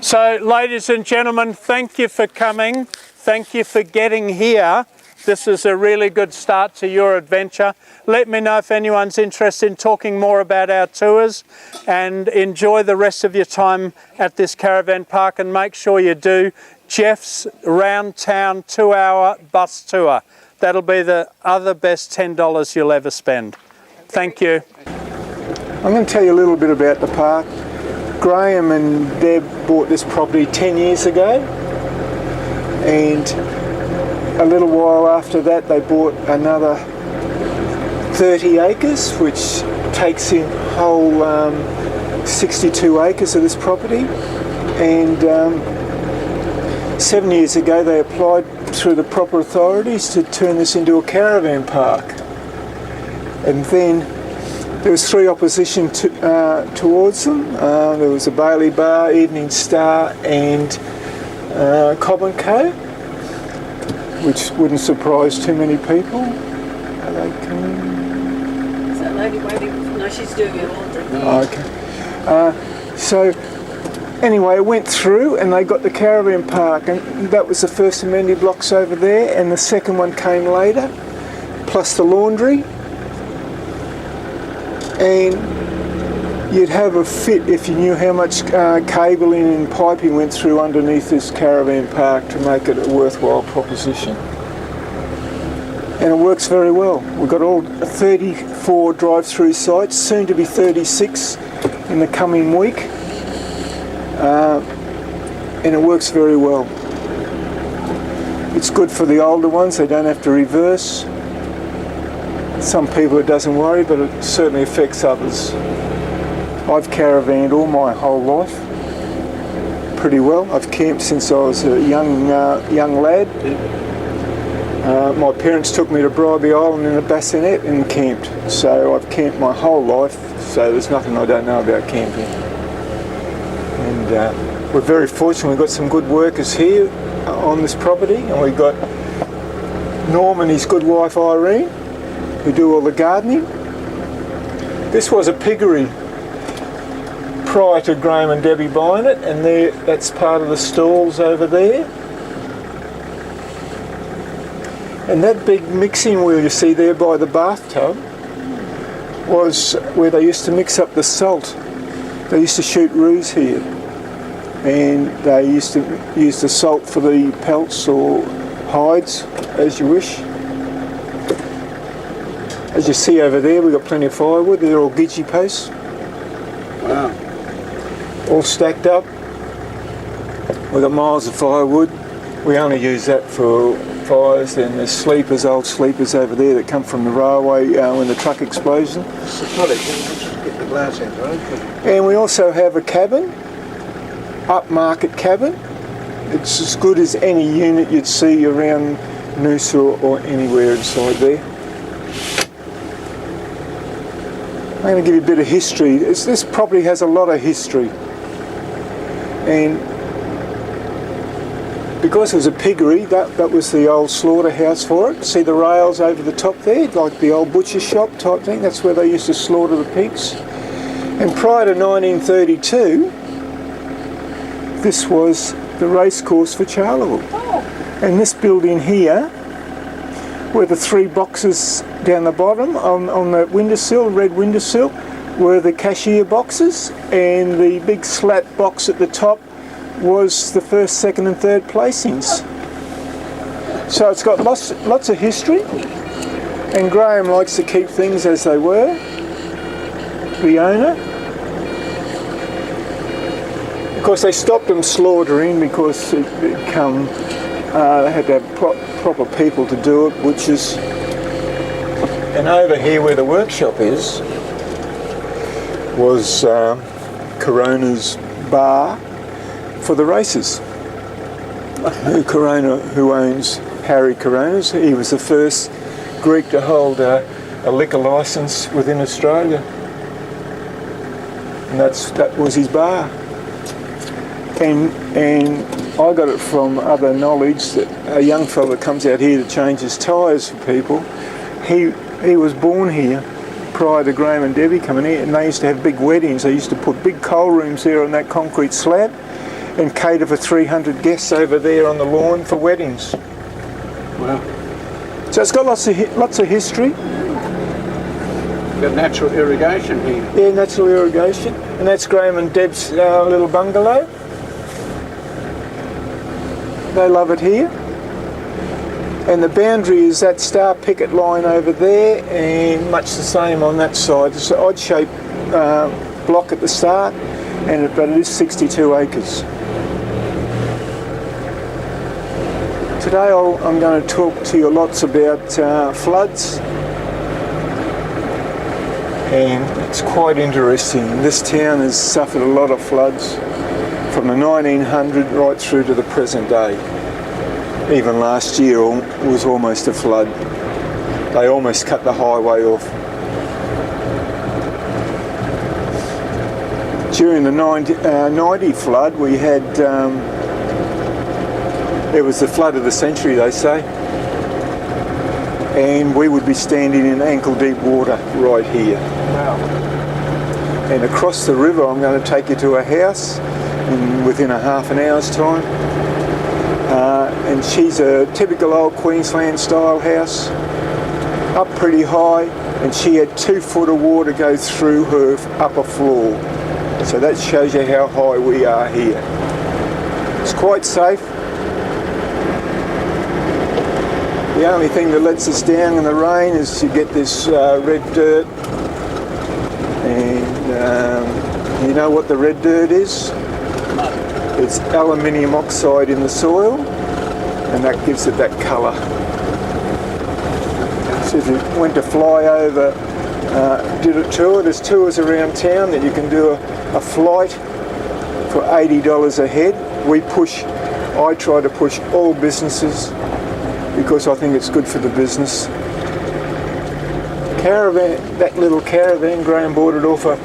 So, ladies and gentlemen, thank you for coming. Thank you for getting here. This is a really good start to your adventure. Let me know if anyone's interested in talking more about our tours, and enjoy the rest of your time at this caravan park, and make sure you do Jeff's Round Town 2-hour bus tour. That'll be the other best $10 you'll ever spend. Thank you. I'm going to tell you a little bit about the park. Graham and Deb bought this property 10 years ago, and a little while after that they bought another 30 acres, which takes in whole 62 acres of this property. And 7 years ago they applied through the proper authorities to turn this into a caravan park. And then there was three opposition towards them. There was a Bailey Bar, Evening Star and Cobb & Co, which wouldn't surprise too many people. Are they coming? Is that lady waiting? No, she's doing her laundry. Oh, okay. So anyway, it went through and they got the caravan park, and that was the first amenity blocks over there, and the second one came later, plus the laundry. And you'd have a fit if you knew how much cabling and piping went through underneath this caravan park to make it a worthwhile proposition. And it works very well. We've got all 34 drive-through sites, soon to be 36 in the coming week. And it works very well. It's good for the older ones, they don't have to reverse. Some people it doesn't worry, but it certainly affects others. I've caravanned all my whole life, pretty well. I've camped since I was a young lad. My parents took me to Bribie Island in a bassinet and camped, so I've camped my whole life, so there's nothing I don't know about camping. And we're very fortunate, we've got some good workers here on this property, and we've got Norm and his good wife Irene, who do all the gardening. This was a piggery prior to Graham and Debbie buying it, and that's part of the stalls over there. And that big mixing wheel you see there by the bathtub was where they used to mix up the salt. They used to shoot roos here, and they used to use the salt for the pelts or hides, as you wish. As you see over there, we've got plenty of firewood. They're all gidgee posts. Wow. All stacked up. We've got miles of firewood. We only use that for fires. And there's sleepers, old sleepers over there that come from the railway when the truck explosion. Get the glass in, right? And we also have a cabin, upmarket cabin. It's as good as any unit you'd see around Noosa or anywhere inside there. I'm going to give you a bit of history. This property has a lot of history, and because it was a piggery, that was the old slaughterhouse for it. See the rails over the top there, like the old butcher shop type thing? That's where they used to slaughter the pigs. And prior to 1932, this was the race course for Charleville. And this building here, where the three boxes down the bottom on the windowsill, red windowsill, were the cashier boxes, and the big slat box at the top was the first, second and third placings. So it's got lots of history, and Graham likes to keep things as they were, the owner. Of course they stopped them slaughtering because they had to have proper people to do it, butchers. And over here where the workshop is was Corona's bar for the races. Who owns Harry Corona's, he was the first Greek to hold a liquor licence within Australia. And that was his bar. And I got it from other knowledge that a young fella that comes out here to change his tyres for people, he was born here prior to Graham and Debbie coming here, and they used to have big weddings. They used to put big coal rooms there on that concrete slab, and cater for 300 guests over there on the lawn for weddings. Wow. So it's got lots of history. Got natural irrigation here. Yeah, natural irrigation. And that's Graham and Deb's little bungalow. They love it here. And the boundary is that star picket line over there, and much the same on that side. It's an odd-shaped block at the start, but it is 62 acres. Today I'm going to talk to you lots about floods, and it's quite interesting. This town has suffered a lot of floods from the 1900 right through to the present day. Even last year was almost a flood. They almost cut the highway off. During the 90 flood, we had, it was the flood of the century, they say, and we would be standing in ankle deep water right here. Wow. And across the river, I'm going to take you to a house within a half an hour's time. And she's a typical old Queensland style house, up pretty high, and she had 2 foot of water go through her upper floor. So that shows you how high we are here. It's quite safe. The only thing that lets us down in the rain is you get this red dirt. And you know what the red dirt is? It's aluminium oxide in the soil, and that gives it that colour. So if you went to fly over, did a tour, there's tours around town that you can do a flight for $80 a head. I try to push all businesses because I think it's good for the business. Caravan, that little caravan, Graham bought it off a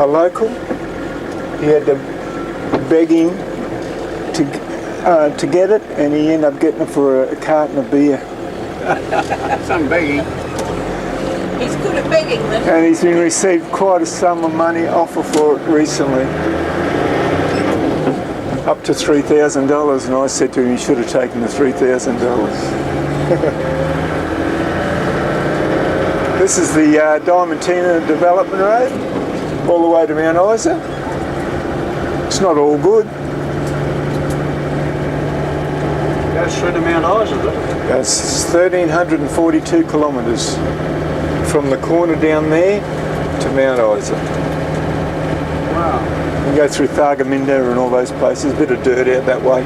local. He had to begging to get it, and he ended up getting it for a carton of beer. Some begging. He's good at begging them. And he's been received quite a sum of money offer for it recently, up to $3,000, and I said to him he should have taken the $3,000. This is the Diamantina Development Road, all the way to Mount Isa. It's not all good. Goes through to Mount Isa, does it? It's 1,342 kilometres from the corner down there to Mount Isa. Wow. You go through Thargomindah and all those places, a bit of dirt out that way.